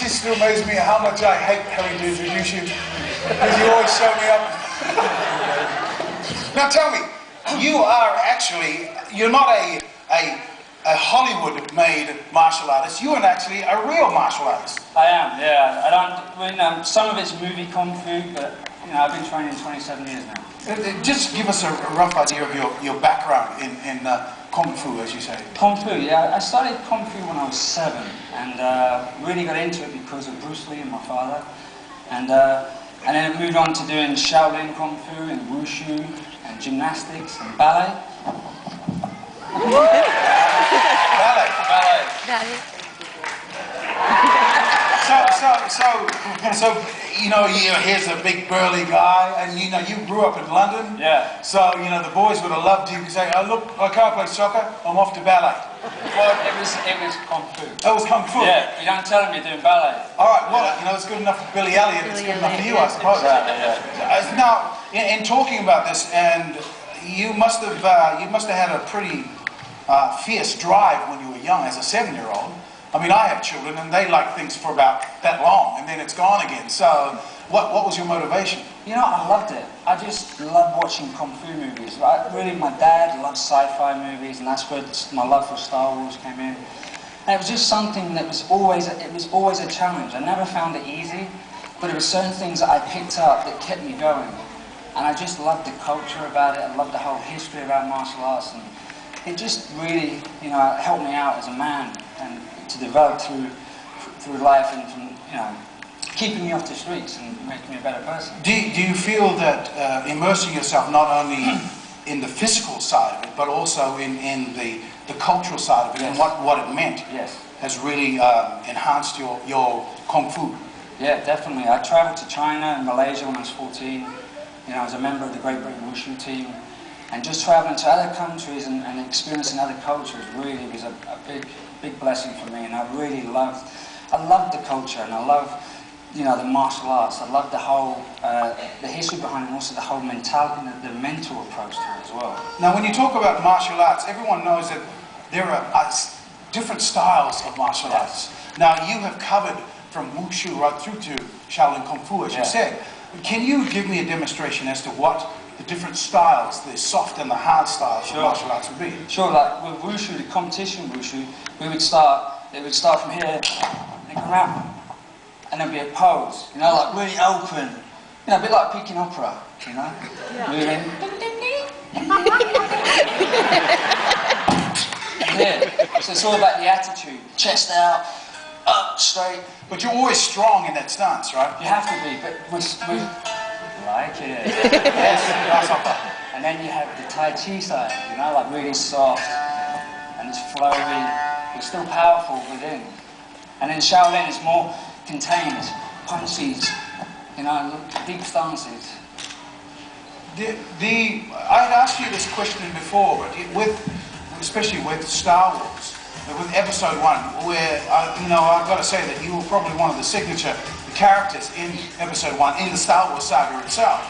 used to amaze me how much I hate having to introduce you, because you always show me up. Now tell me, you're not a Hollywood-made martial artist. You are actually a real martial artist. I am, yeah. Some of it's movie kung fu, but I've been training 27 years now. Just give us a rough idea of your background in kung fu, as you say. Kung fu, yeah. I started kung fu when I was 7, and really got into it because of Bruce Lee and my father. And then it moved on to doing Shaolin kung fu and wushu and gymnastics and ballet. Ballet. So here's a big burly guy, and you grew up in London. Yeah. So the boys would have loved you to say, "Oh look, I can't play soccer. I'm off to ballet." Well, it was kung fu. That was kung fu. Yeah. You don't tell them you're doing ballet. All right. Well, it's good enough for Billy Elliot. It's good enough for you, I suppose. Exactly. Yeah. Now, in talking about this, and you must have had a pretty fierce drive when you were young, as a 7-year-old. I mean, I have children, and they like things for about that long, and then it's gone again. So, what was your motivation? I loved it. I just loved watching kung fu movies. Really, my dad loved sci-fi movies, and that's where my love for Star Wars came in. And it was just something that was always a challenge. I never found it easy, but there were certain things that I picked up that kept me going. And I just loved the culture about it. I loved the whole history about martial arts, and it just really, helped me out as a man and to develop through life, and from keeping me off the streets and making me a better person. Do you feel that immersing yourself not only in the physical side of it, but also in the cultural side of it, yes, and what it meant, yes, has really enhanced your kung fu? Yeah, definitely. I travelled to China and Malaysia when I was 14. I was a member of the Great Britain Wushu team. And just travelling to other countries and experiencing other cultures really was a big blessing for me. And I loved the culture, and I loved, the martial arts. I loved the whole, the history behind it, and also the whole mentality, the mental approach to it as well. Now, when you talk about martial arts, everyone knows that there are different styles of martial arts. Now, you have covered from wushu right through to Shaolin Kung Fu, as you said. Can you give me a demonstration as to what the different styles, the soft and the hard styles of martial arts would be? Sure, like with wushu, the competition wushu, it would start from here and come out, and there'd be a pose, like really open, a bit like Peking opera, moving. Yeah, so it's all about the attitude, chest out, up, straight. But you're always strong in that stance, right? You have to be, but we like it. Yes. And then you have the Tai Chi side, like really soft, and it's flowy, but still powerful within. And then Shaolin is more contained, punches, deep stances. I had asked you this question before, but especially with Star Wars, with Episode 1, where I've got to say that you were probably one of the signature characters in Episode 1 in the Star Wars saga itself.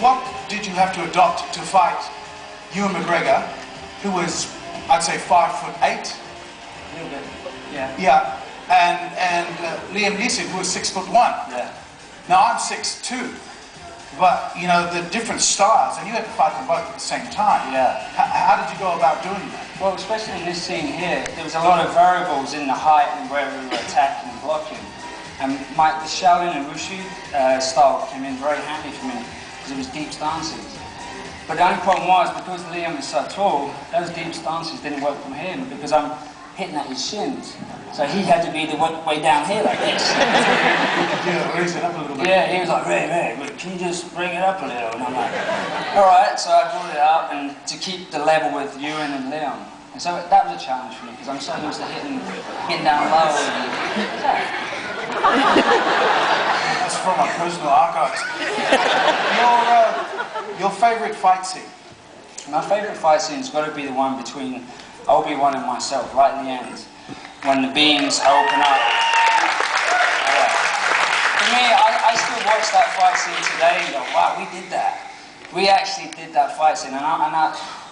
What did you have to adopt to fight Ewan McGregor, who was, I'd say, 5'8"? A little bit, yeah. Yeah, and Liam Neeson, who was 6'1". Yeah. Now I'm 6'2". But, the different styles, and you had to fight them both at the same time. Yeah. How did you go about doing that? Well, especially in this scene here, there was a lot of variables in the height and where we were attacking and blocking. And the Shaolin and Wushu style came in very handy for me, because it was deep stances. But the only problem was, because Liam is so tall, those deep stances didn't work from him, because I'm hitting at his shins. So he had to be the way down here like this. Yeah, raise it up a little bit. Yeah, he was like, Ray, can you just bring it up a little? And I'm like, all right. So I brought it up, and to keep the level with Ewan and Leon. And so that was a challenge for me, because I'm so used to hitting down low. That's from my personal archives. Your favourite fight scene? My favourite fight scene's got to be the one between Obi-Wan and myself, right in the end, when the beams open up. Yeah. For me, I still watch that fight scene today and go, wow, we did that. We actually did that fight scene, and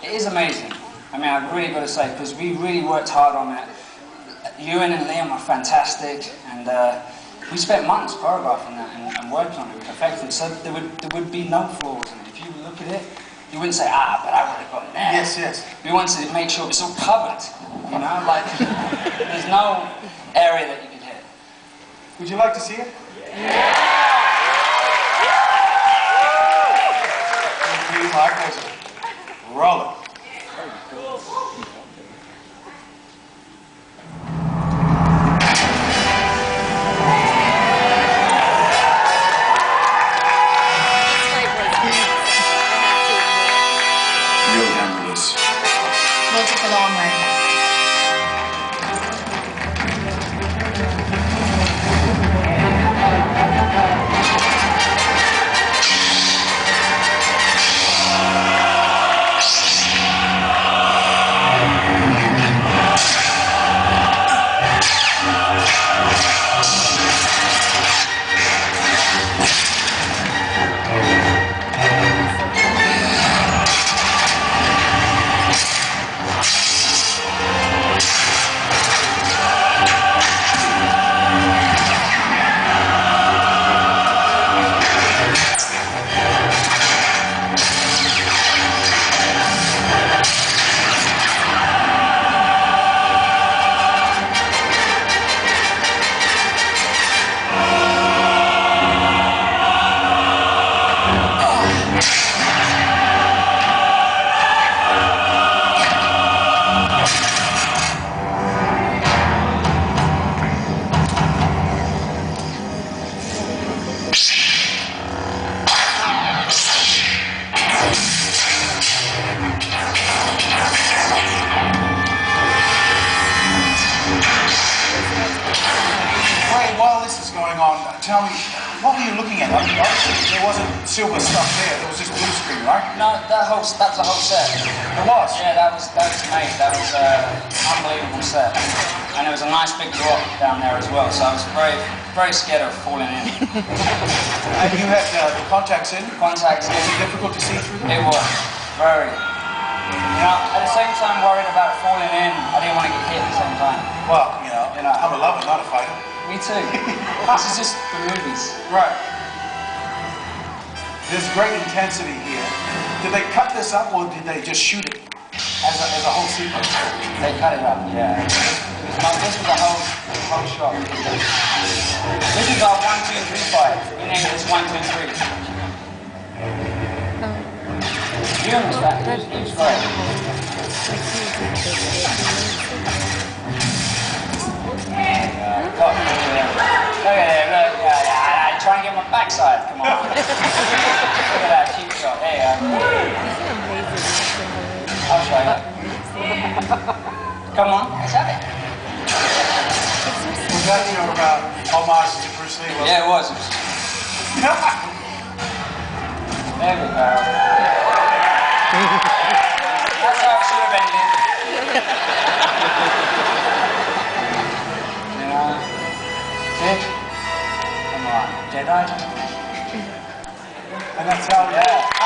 it is amazing. I mean, I've really got to say, because we really worked hard on it. Ewan and Liam are fantastic, and we spent months choreographing that and working on it, perfecting it, so there would be no flaws in it. If you look at it, you wouldn't say, but I would have got it there. Yes, yes. We wanted to make sure it's all covered, you know, like, there's no area that you could hit. Would you like to see it? Yeah! Thank you, my pleasure. Roll it. We'll take a long way. Tell me, what were you looking at? I mean, obviously there wasn't silver stuff there. There was just blue screen, right? No, that was the whole set. It was? Yeah, that was made. That was an unbelievable set. And it was a nice big drop down there as well, so I was very scared of falling in. And you had the contacts in? Contacts in. Was it difficult to see through them? It was. Very. You know, at the same time worried about falling in, I didn't want to get hit at the same time. Well, you know I'm a lover, not a fighter. Me too. This is just for movies. Right. There's great intensity here. Did they cut this up or did they just shoot it as a whole sequence? They cut it up, yeah. This was the whole shot. This is our 1, 2, 3 fight. We named this 1, 2, 3. Ewan was back. He was great. Look at it, look. Yeah. Try and get my backside, come on. Look at that cheap shot. There you go. I'll show you. Come on, let's have it. Was that your homage to Bruce Lee? Yeah, it was. There we go. That's how it should have ended. See? Come on, Jedi. And that's how, yeah.